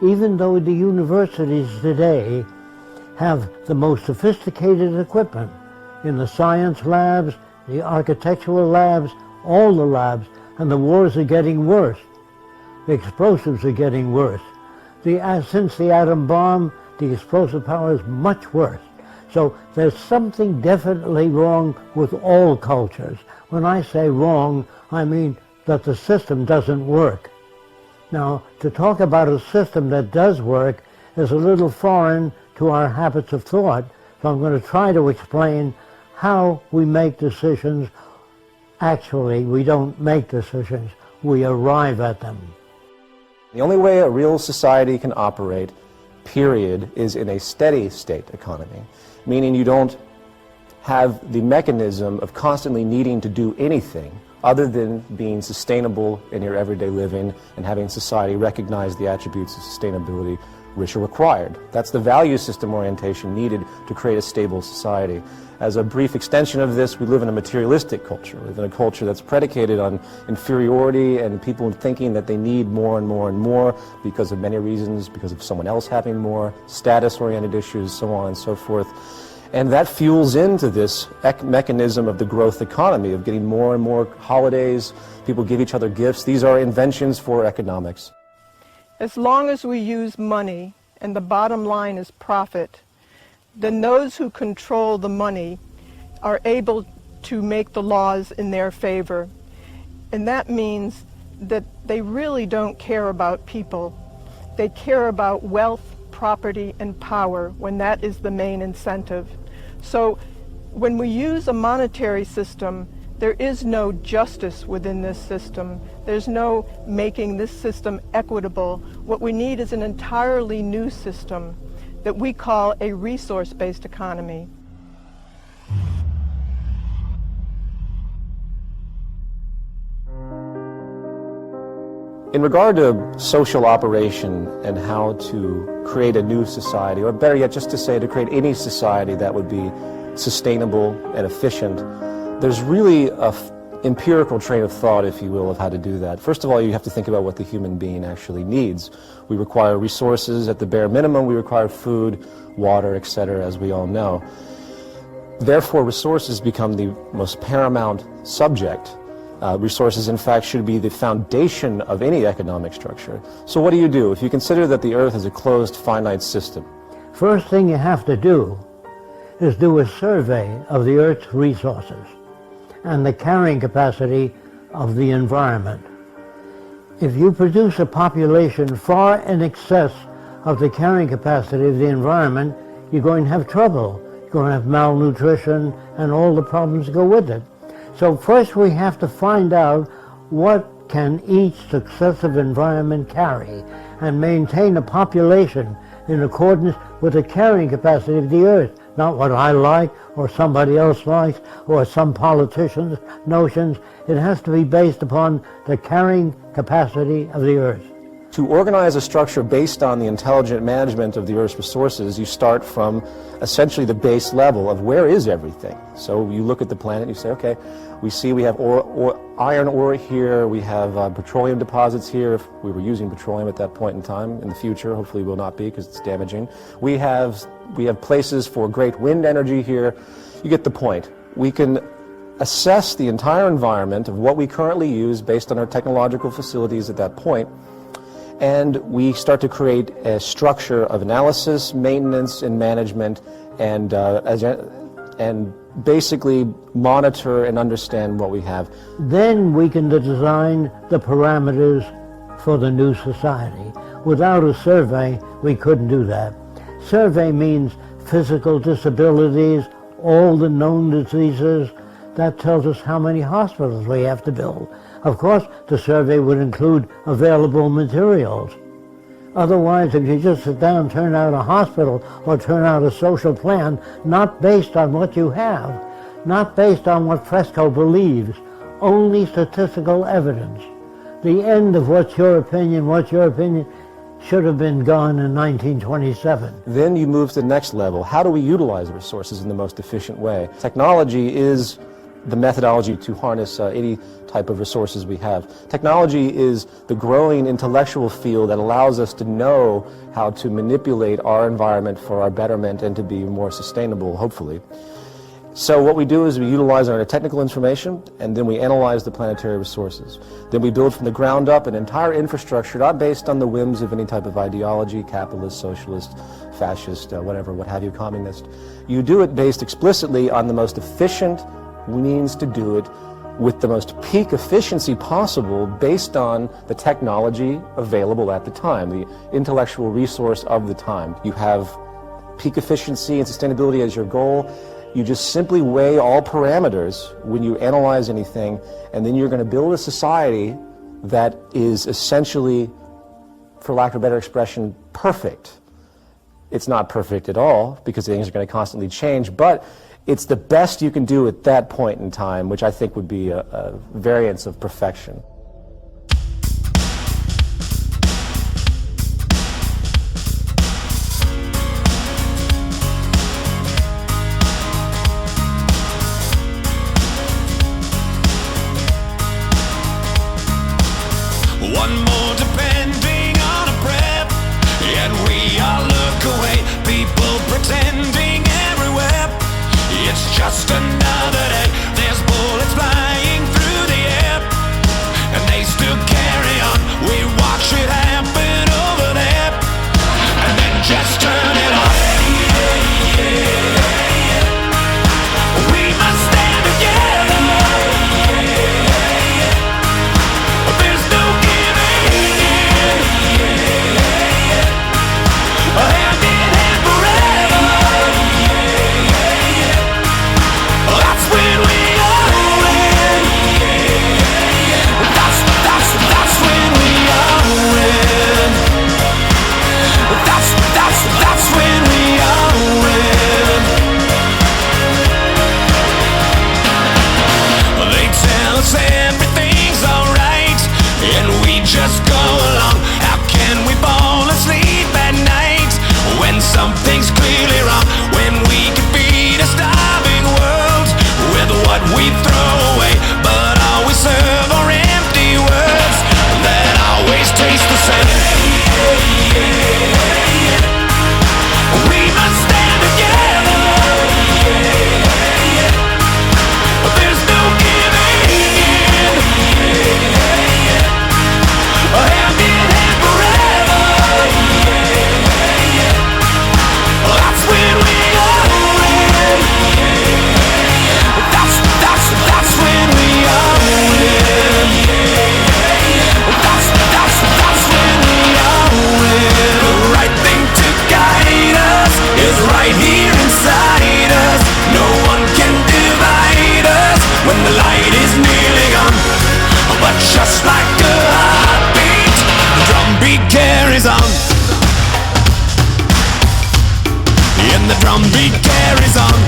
even though the universities today have the most sophisticated equipment in the science labs, the architectural labs, all the labs, and the wars are getting worse. The explosives are getting worse. Since the atom bomb, the explosive power is much worse. So there's something definitely wrong with all cultures. When I say wrong, I mean that the system doesn't work. Now, to talk about a system that does work is a little foreign to our habits of thought, so I'm going to try to explain how we make decisions. Actually, we don't make decisions, we arrive at them. The only way a real society can operate, period, is in a steady state economy, meaning you don't have the mechanism of constantly needing to do anything other than being sustainable in your everyday living and having society recognize the attributes of sustainability which are required. That's the value system orientation needed to create a stable society. As a brief extension of this, we live in a materialistic culture. We live in a culture that's predicated on inferiority and people thinking that they need more and more and more because of many reasons, because of someone else having more, status-oriented issues, so on and so forth. And that fuels into this mechanism of the growth economy, of getting more and more holidays, people give each other gifts. These are inventions for economics. As long as we use money and the bottom line is profit, then those who control the money are able to make the laws in their favor. And that means that they really don't care about people. They care about wealth, property, and power when that is the main incentive. So when we use a monetary system, there is no justice within this system. There's no making this system equitable. What we need is an entirely new system that we call a resource-based economy. In regard to social operation and how to create a new society, or better yet, just to say to create any society that would be sustainable and efficient, there's really an empirical train of thought, if you will, of how to do that. First of all, you have to think about what the human being actually needs. We require resources at the bare minimum. We require food, water, etc., as we all know. Therefore, resources become the most paramount subject. Resources, in fact, should be the foundation of any economic structure. So what do you do if you consider that the Earth is a closed, finite system? First thing you have to do is do a survey of the Earth's resources and the carrying capacity of the environment. If you produce a population far in excess of the carrying capacity of the environment, you're going to have trouble. You're going to have malnutrition and all the problems that go with it. So first we have to find out what can each successive environment carry and maintain a population in accordance with the carrying capacity of the Earth, not what I like or somebody else likes or some politician's notions. It has to be based upon the carrying capacity of the Earth. To organize a structure based on the intelligent management of the Earth's resources, you start from essentially the base level of where is everything. So you look at the planet and you say, okay, we see we have iron ore here, we have petroleum deposits here, if we were using petroleum at that point in time. In the future, hopefully will not be because it's damaging. We have places for great wind energy here. You get the point. We can assess the entire environment of what we currently use based on our technological facilities at that point, and we start to create a structure of analysis, maintenance, and management, and basically monitor and understand what we have. Then we can design the parameters for the new society. Without a survey, we couldn't do that. Survey means physical disabilities, all the known diseases. That tells us how many hospitals we have to build. Of course, the survey would include available materials. Otherwise, if you just sit down and turn out a hospital or turn out a social plan, not based on what you have, not based on what Fresco believes, only statistical evidence. The end of what's your opinion should have been gone in 1927. Then you move to the next level. How do we utilize resources in the most efficient way? Technology is the methodology to harness any type of resources we have. Technology is the growing intellectual field that allows us to know how to manipulate our environment for our betterment and to be more sustainable, hopefully. So what we do is we utilize our technical information, and then we analyze the planetary resources. Then we build from the ground up an entire infrastructure, not based on the whims of any type of ideology, capitalist, socialist, fascist, whatever, what have you, communist. You do it based explicitly on the most efficient means to do it with the most peak efficiency possible based on the technology available at the time, the intellectual resource of the time. You have peak efficiency and sustainability as your goal. You just simply weigh all parameters when you analyze anything, and then you're going to build a society that is essentially, for lack of a better expression, perfect. It's not perfect at all, because things are going to constantly change, but it's the best you can do at that point in time, which I think would be a variance of perfection. One more depending on a prep, yet we all look away. People pretending everywhere. It's just another day. There's bullets flying through the air, and they still carry on. We watch it happen over there, and then just turn it off. We must stand together. There's no giving in. Hand in hand forever. That's when we all win. That's when we all win. That's when we all win. They tell us everything's alright, and we just go along. How can we fall asleep at night when something's clearly wrong? When we could feed a starving world with what we throw away, but all we serve are empty words that always taste the same. We must stand together. There's no giving in. Hand in hand forever. That's when we all win. That's when we all win. That's when we all win. The right thing to guide us is right here inside us. No one can divide us when the light is nearly gone. But just like a heartbeat, the drumbeat carries on. And the drumbeat carries on.